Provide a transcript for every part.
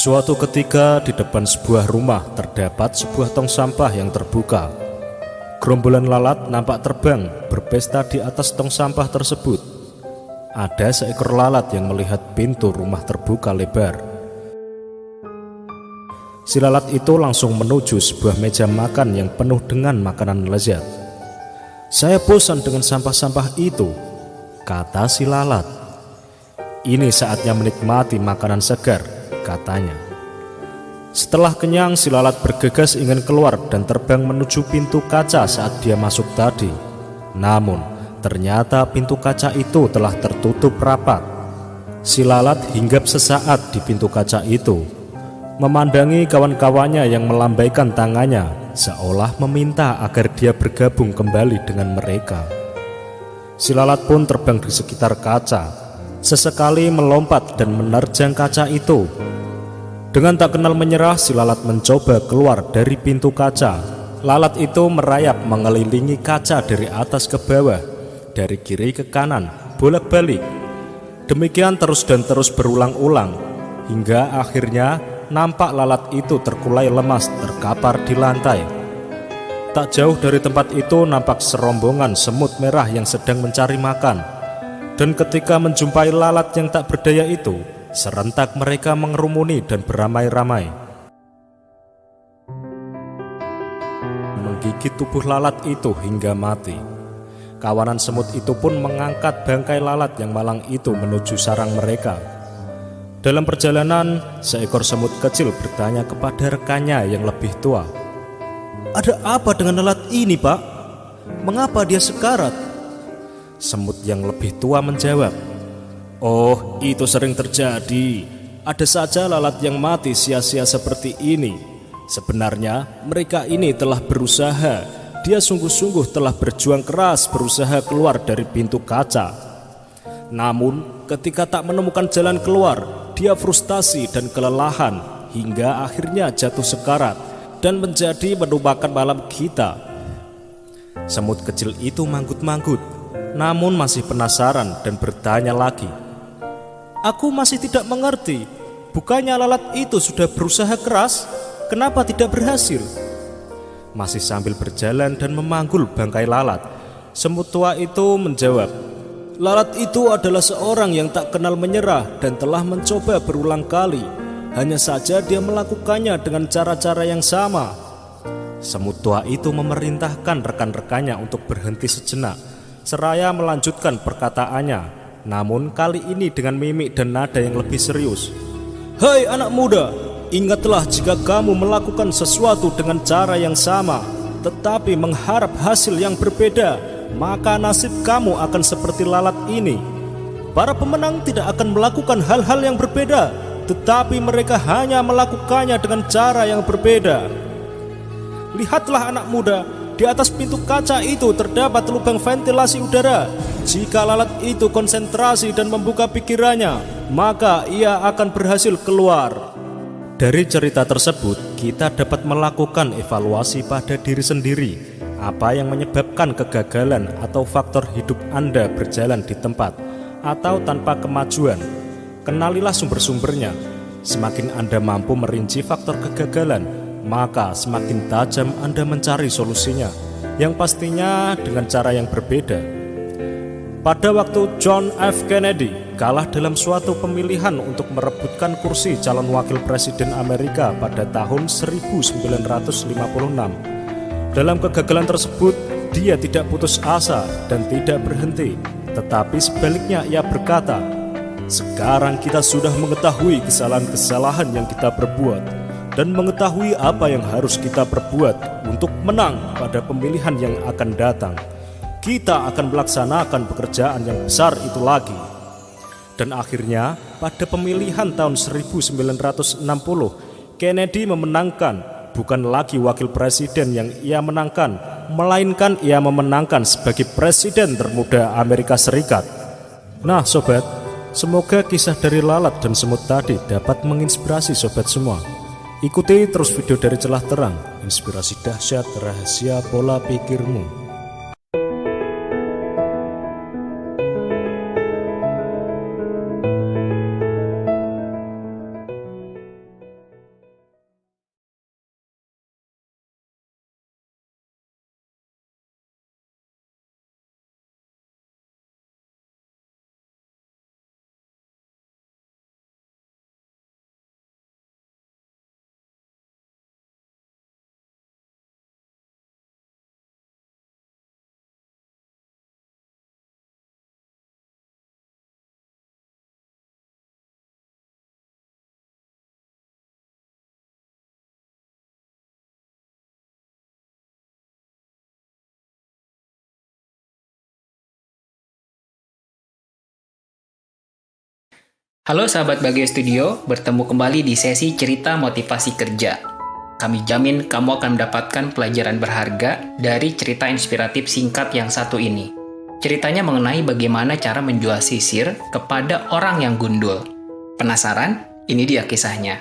Suatu ketika di depan sebuah rumah terdapat sebuah tong sampah yang terbuka. Gerombolan lalat nampak terbang berpesta di atas tong sampah tersebut. Ada seekor lalat yang melihat pintu rumah terbuka lebar. Si lalat itu langsung menuju sebuah meja makan yang penuh dengan makanan lezat. "Saya bosan dengan sampah-sampah itu," kata si lalat. "Ini saatnya menikmati makanan segar," katanya. Setelah kenyang, si lalat bergegas ingin keluar dan terbang menuju pintu kaca saat dia masuk tadi. Namun, ternyata pintu kaca itu telah tertutup rapat. Si lalat hinggap sesaat di pintu kaca itu, memandangi kawan-kawannya yang melambaikan tangannya, seolah meminta agar dia bergabung kembali dengan mereka. Si lalat pun terbang di sekitar kaca, sesekali melompat dan menerjang kaca itu. Dengan tak kenal menyerah, si lalat mencoba keluar dari pintu kaca. Lalat itu merayap mengelilingi kaca dari atas ke bawah, dari kiri ke kanan, bolak-balik. Demikian terus dan terus berulang-ulang, hingga akhirnya nampak lalat itu terkulai lemas terkapar di lantai. Tak jauh dari tempat itu nampak serombongan semut merah yang sedang mencari makan. Dan ketika menjumpai lalat yang tak berdaya itu, serentak mereka mengerumuni dan beramai-ramai, menggigit tubuh lalat itu hingga mati. Kawanan semut itu pun mengangkat bangkai lalat yang malang itu menuju sarang mereka. Dalam perjalanan, seekor semut kecil bertanya kepada rekannya yang lebih tua, "Ada apa dengan lalat ini, Pak? Mengapa dia sekarat?" Semut yang lebih tua menjawab, "Oh, itu sering terjadi. Ada saja lalat yang mati sia-sia seperti ini. Sebenarnya mereka ini telah berusaha. Dia sungguh-sungguh telah berjuang keras berusaha keluar dari pintu kaca. Namun ketika tak menemukan jalan keluar, dia frustasi dan kelelahan hingga akhirnya jatuh sekarat dan menjadi menumpahkan malam kita." Semut kecil itu manggut-manggut, namun masih penasaran dan bertanya lagi, "Aku masih tidak mengerti. Bukannya lalat itu sudah berusaha keras? Kenapa tidak berhasil?" Masih sambil berjalan dan memanggul bangkai lalat, semut tua itu menjawab, "Lalat itu adalah seorang yang tak kenal menyerah dan telah mencoba berulang kali. Hanya saja dia melakukannya dengan cara-cara yang sama." Semut tua itu memerintahkan rekan-rekannya untuk berhenti sejenak, seraya melanjutkan perkataannya. Namun kali ini dengan mimik dan nada yang lebih serius. "Hai anak muda, ingatlah jika kamu melakukan sesuatu dengan cara yang sama, tetapi mengharap hasil yang berbeda, maka nasib kamu akan seperti lalat ini. Para pemenang tidak akan melakukan hal-hal yang berbeda, tetapi mereka hanya melakukannya dengan cara yang berbeda. Lihatlah anak muda, di atas pintu kaca itu terdapat lubang ventilasi udara. Jika lalat itu konsentrasi dan membuka pikirannya, maka ia akan berhasil keluar." Dari cerita tersebut, kita dapat melakukan evaluasi pada diri sendiri. Apa yang menyebabkan kegagalan atau faktor hidup Anda berjalan di tempat atau tanpa kemajuan? Kenalilah sumber-sumbernya. Semakin Anda mampu merinci faktor kegagalan, maka semakin tajam Anda mencari solusinya, yang pastinya dengan cara yang berbeda. Pada waktu John F. Kennedy kalah dalam suatu pemilihan untuk merebutkan kursi calon wakil presiden Amerika pada tahun 1956. Dalam kegagalan tersebut, dia tidak putus asa dan tidak berhenti, tetapi sebaliknya ia berkata, "Sekarang kita sudah mengetahui kesalahan-kesalahan yang kita perbuat dan mengetahui apa yang harus kita perbuat untuk menang pada pemilihan yang akan datang. Kita akan melaksanakan pekerjaan yang besar itu lagi." Dan akhirnya pada pemilihan tahun 1960, Kennedy memenangkan. Bukan lagi wakil presiden yang ia menangkan, melainkan ia memenangkan sebagai presiden termuda Amerika Serikat. Nah sobat, semoga kisah dari lalat dan semut tadi dapat menginspirasi sobat semua. Ikuti terus video dari Celah Terang, inspirasi dahsyat rahasia pola pikirmu. Halo sahabat Bahagia Studio, bertemu kembali di sesi cerita motivasi kerja. Kami jamin kamu akan mendapatkan pelajaran berharga dari cerita inspiratif singkat yang satu ini. Ceritanya mengenai bagaimana cara menjual sisir kepada orang yang gundul. Penasaran? Ini dia kisahnya.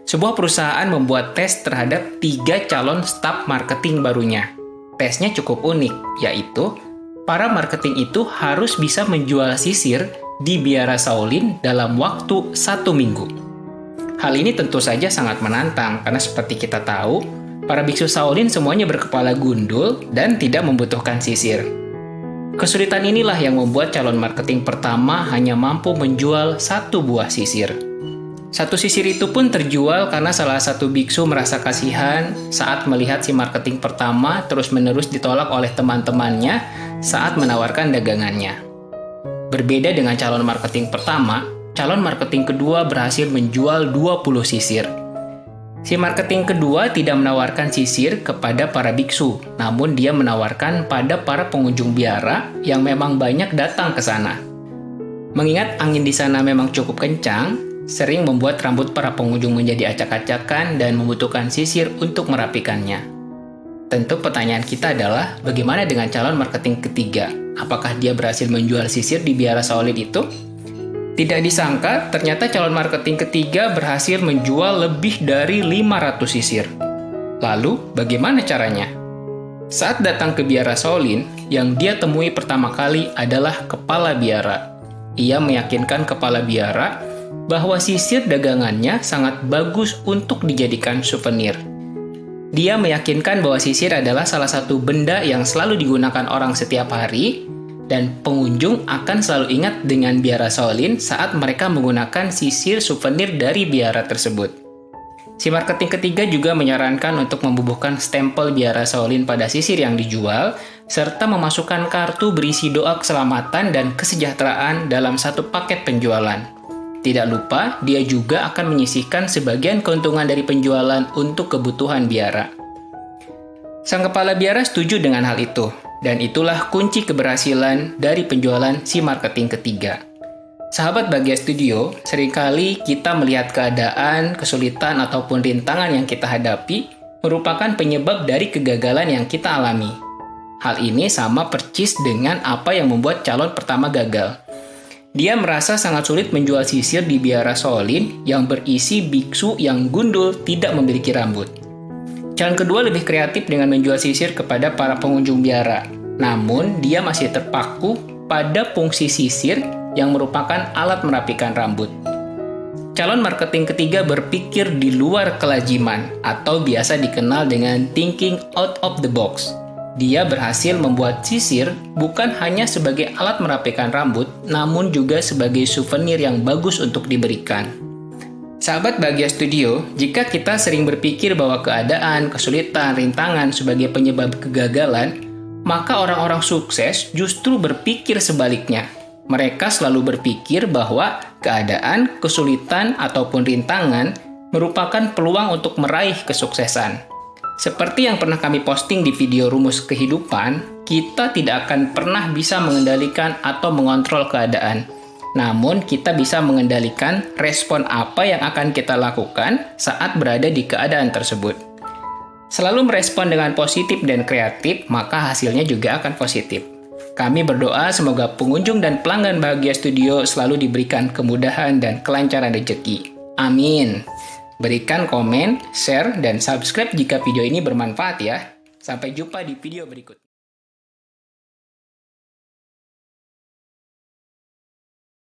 Sebuah perusahaan membuat tes terhadap 3 calon staf marketing barunya. Tesnya cukup unik, yaitu para marketing itu harus bisa menjual sisir di Biara Shaolin dalam waktu 1 minggu. Hal ini tentu saja sangat menantang karena seperti kita tahu, para biksu Shaolin semuanya berkepala gundul dan tidak membutuhkan sisir. Kesulitan inilah yang membuat calon marketing pertama hanya mampu menjual 1 buah sisir. 1 sisir itu pun terjual karena salah satu biksu merasa kasihan saat melihat si marketing pertama terus-menerus ditolak oleh teman-temannya saat menawarkan dagangannya. Berbeda dengan calon marketing pertama, calon marketing kedua berhasil menjual 20 sisir. Si marketing kedua tidak menawarkan sisir kepada para biksu, namun dia menawarkan pada para pengunjung biara yang memang banyak datang ke sana. Mengingat angin di sana memang cukup kencang, sering membuat rambut para pengunjung menjadi acak-acakan dan membutuhkan sisir untuk merapikannya. Tentu pertanyaan kita adalah, bagaimana dengan calon marketing ketiga? Apakah dia berhasil menjual sisir di Biara Shaolin itu? Tidak disangka, ternyata calon marketing ketiga berhasil menjual lebih dari 500 sisir. Lalu, bagaimana caranya? Saat datang ke Biara Shaolin, yang dia temui pertama kali adalah kepala biara. Ia meyakinkan kepala biara bahwa sisir dagangannya sangat bagus untuk dijadikan souvenir. Dia meyakinkan bahwa sisir adalah salah satu benda yang selalu digunakan orang setiap hari, dan pengunjung akan selalu ingat dengan Biara Shaolin saat mereka menggunakan sisir souvenir dari biara tersebut. Si marketing ketiga juga menyarankan untuk membubuhkan stempel Biara Shaolin pada sisir yang dijual, serta memasukkan kartu berisi doa keselamatan dan kesejahteraan dalam satu paket penjualan. Tidak lupa, dia juga akan menyisihkan sebagian keuntungan dari penjualan untuk kebutuhan biara. Sang kepala biara setuju dengan hal itu, dan itulah kunci keberhasilan dari penjualan si marketing ketiga. Sahabat Bahagia Studio, seringkali kita melihat keadaan, kesulitan, ataupun rintangan yang kita hadapi merupakan penyebab dari kegagalan yang kita alami. Hal ini sama persis dengan apa yang membuat calon pertama gagal. Dia merasa sangat sulit menjual sisir di Biara Shaolin yang berisi biksu yang gundul tidak memiliki rambut. Calon kedua lebih kreatif dengan menjual sisir kepada para pengunjung biara. Namun, dia masih terpaku pada fungsi sisir yang merupakan alat merapikan rambut. Calon marketing ketiga berpikir di luar kelajiman atau biasa dikenal dengan thinking out of the box. Dia berhasil membuat sisir bukan hanya sebagai alat merapikan rambut, namun juga sebagai souvenir yang bagus untuk diberikan. Sahabat Bahagia Studio, jika kita sering berpikir bahwa keadaan, kesulitan, rintangan sebagai penyebab kegagalan, maka orang-orang sukses justru berpikir sebaliknya. Mereka selalu berpikir bahwa keadaan, kesulitan, ataupun rintangan merupakan peluang untuk meraih kesuksesan. Seperti yang pernah kami posting di video Rumus Kehidupan, kita tidak akan pernah bisa mengendalikan atau mengontrol keadaan. Namun, kita bisa mengendalikan respon apa yang akan kita lakukan saat berada di keadaan tersebut. Selalu merespon dengan positif dan kreatif, maka hasilnya juga akan positif. Kami berdoa semoga pengunjung dan pelanggan Bahagia Studio selalu diberikan kemudahan dan kelancaran rezeki. Amin. Berikan komen, share, dan subscribe jika video ini bermanfaat ya. Sampai jumpa di video berikut.